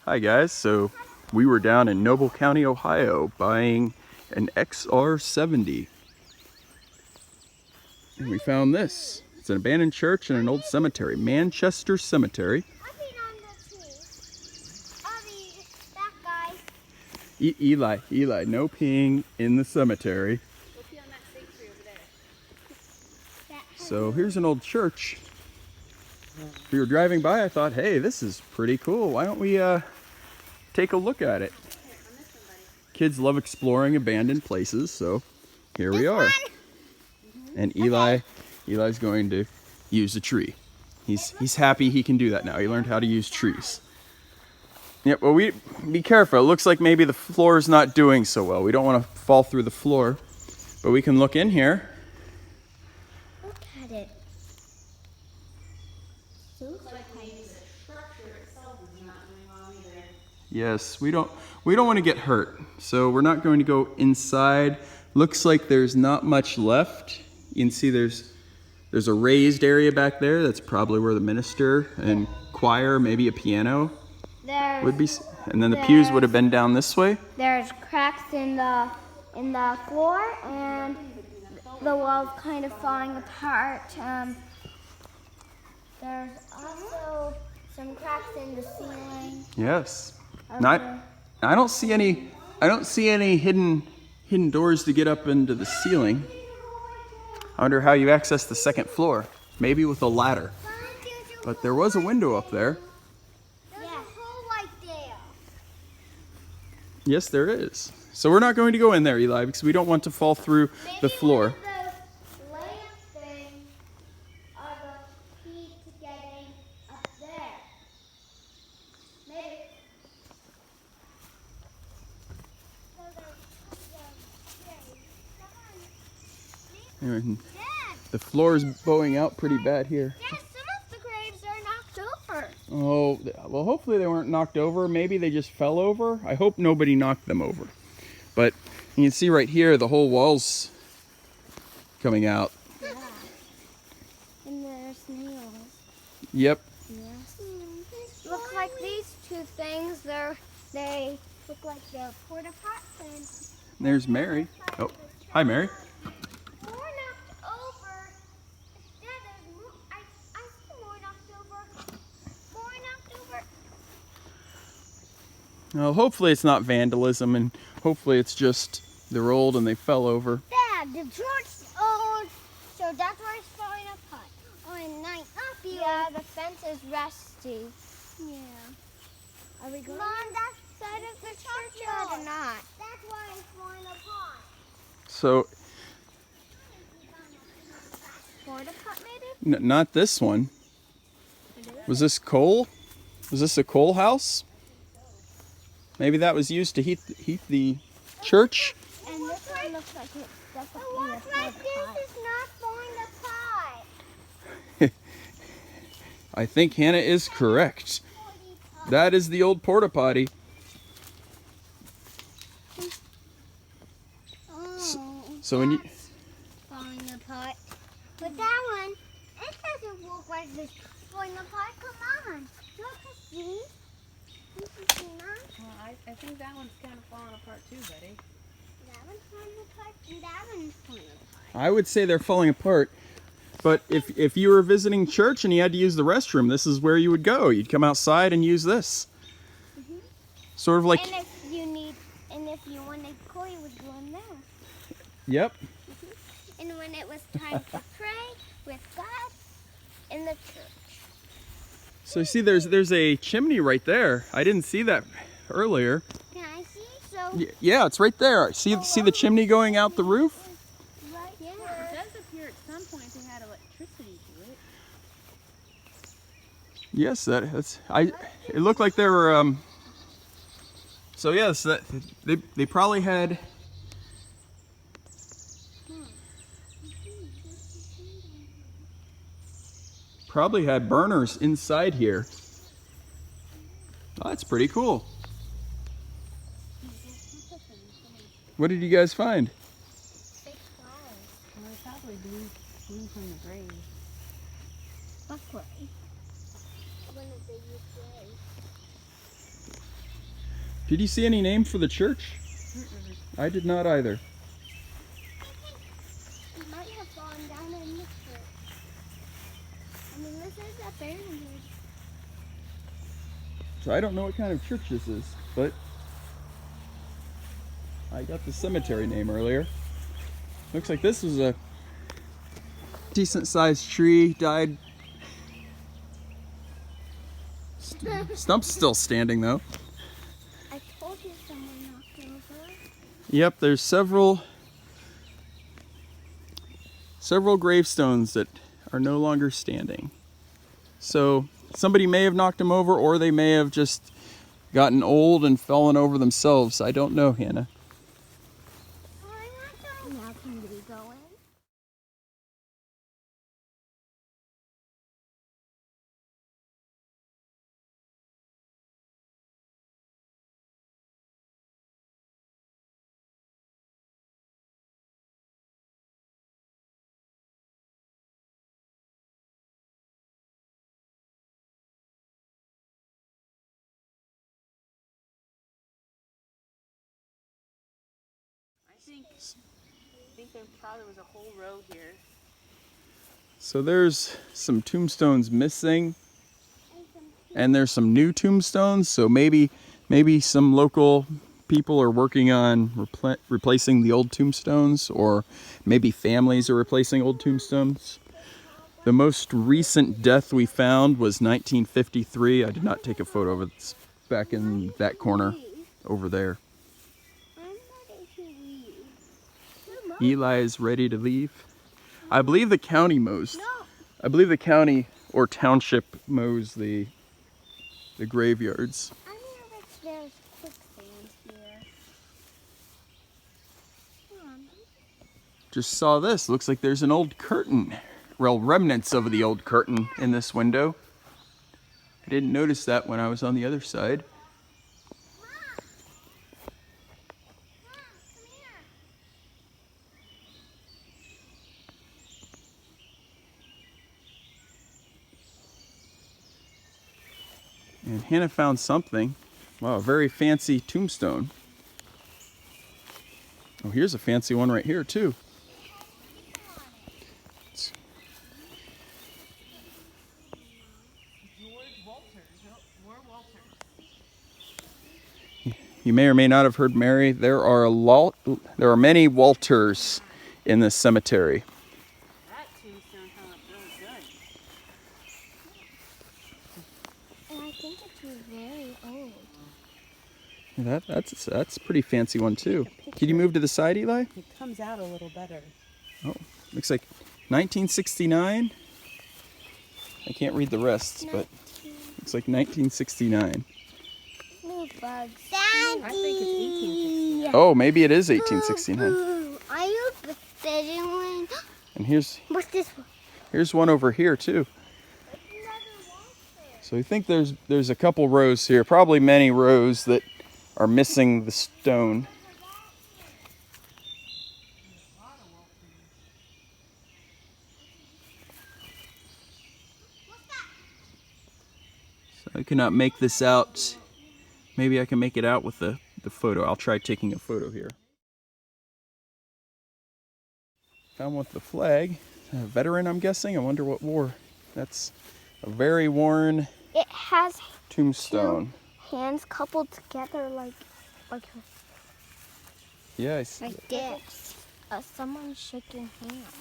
Hi guys, so we were down in Noble County, Ohio buying an XR70. And we found this. It's an abandoned church and an old cemetery, Manchester Cemetery. I've been on the tree. That guy. Eli, no peeing in the cemetery. Go pee on that fig tree over there. So here's an old church. We were driving by, I thought, hey, this is pretty cool. Why don't we take a look at it? Kids love exploring abandoned places, so here we are. And Eli's going to use a tree. He's happy he can do that now. He learned how to use trees. Yep, well, be careful. It looks like maybe the floor is not doing so well. We don't want to fall through the floor, but we can look in here. Look at it. Looks like maybe the structure itself is not doing well either. Yes, we don't want to get hurt, so we're not going to go inside. Looks like there's not much left. You can see there's a raised area back there. That's probably where the minister and choir, maybe a piano would be. And then the pews would have been down this way. There's cracks in the floor, and the wall's kind of falling apart. There's also some cracks in the ceiling. Yes. I don't see any hidden doors to get up into the ceiling. I wonder how you access the second floor. Maybe with a ladder. But there was a window up there. There's a hole right there. Yes, there is. So we're not going to go in there, Eli, because we don't want to fall through the floor. Maybe one of those lamp things are the key to getting up there. Maybe. And the floor is bowing out pretty bad here. Yes, some of the graves are knocked over. Oh, well, hopefully they weren't knocked over. Maybe they just fell over. I hope nobody knocked them over. But you can see right here, the whole wall's coming out. Yeah. And there's nails. Yep. Yes. Look like these two things. They look like they're porta pots. And There's Mary. Oh, hi, Mary. more knocked over. Yeah, there's more. I see more knocked over. More knocked over. Well, hopefully it's not vandalism, and hopefully it's just they're old and they fell over. Dad, the church's old, so that's why it's falling apart. Oh, and not be. Yeah, the fence is rusty. Yeah. Are we going on that side of the churchyard or not? That's why it's falling apart. So, Porta pot, maybe? not this one. Was this coal? Was this a coal house? Maybe that was used to heat the church. And this one looks like it's definitely a porta pot. This is not falling apart. I think Hannah is correct. That is the old porta potty. So when you Falling apart. But that one, it doesn't look like this falling apart. Come on. Look at see. Well, I think that one's kind of falling apart too, buddy. That one's falling apart and that one's falling apart. I would say they're falling apart. But if you were visiting church and you had to use the restroom, this is where you would go. You'd come outside and use this. Sort of like. And if you wanted coal, you would go in there. Yep. And when it was time to pray with God in the church. So you see, there's a chimney right there. I didn't see that earlier. Can I see? So Yeah, it's right there. See the chimney going out the roof? right It there. does appear at some point they had electricity to it. Yes, that's. It looked like there were. So yes, they probably had. Probably had burners inside here. Oh, that's pretty cool. What did you guys find? Big flowers. Well, they're probably blue from the grave. What gray? When did they use gray? Did you see any name for the church? I did not either. It might have fallen down in the church. I mean, this is abandoned. So I don't know what kind of church this is, but I got the cemetery name earlier. Looks like this was a decent sized tree, died. Stump's still standing though. I told you someone knocked over. Yep, there's several gravestones that are no longer standing. So somebody may have knocked them over, or they may have just gotten old and fallen over themselves. I don't know, Hannah. Now can we go in? I think there probably was a whole row here. So there's some tombstones missing, and there's some new tombstones. So maybe some local people are working on replacing the old tombstones, or maybe families are replacing old tombstones. The most recent death we found was 1953. I did not take a photo of it. It's back in that corner over there. Eli is ready to leave. I believe the county mows. I believe the county or township mows the graveyards. I wonder if there's quicksand here. Just saw this. Looks like there's an old curtain. Well, remnants of the old curtain in this window. I didn't notice that when I was on the other side. And Hannah found something. Wow, a very fancy tombstone. Oh, here's a fancy one right here too. You may or may not have heard Mary. There are many Walters in this cemetery. That tombstone hung up really good. And I think it's very old. That's a pretty fancy one too. Can you move to the side, Eli? It comes out a little better. Oh, looks like 1969. I can't read the rest, but looks like 1969. Move bugs. I think it's 1869. Oh, maybe it is 1869. Are you sitting one? And here's What's this one? here's one over here too. So I think there's a couple rows here, probably many rows that are missing the stone. So I cannot make this out. Maybe I can make it out with the photo. I'll try taking a photo here. Found one with the flag. A veteran, I'm guessing. I wonder what war. That's a very worn It has tombstone. hands coupled together like Yeah, I see. like this. Someone shaking hands.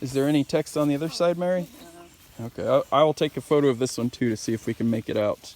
Is there any text on the other side, Mary? Okay, I will take a photo of this one too to see if we can make it out.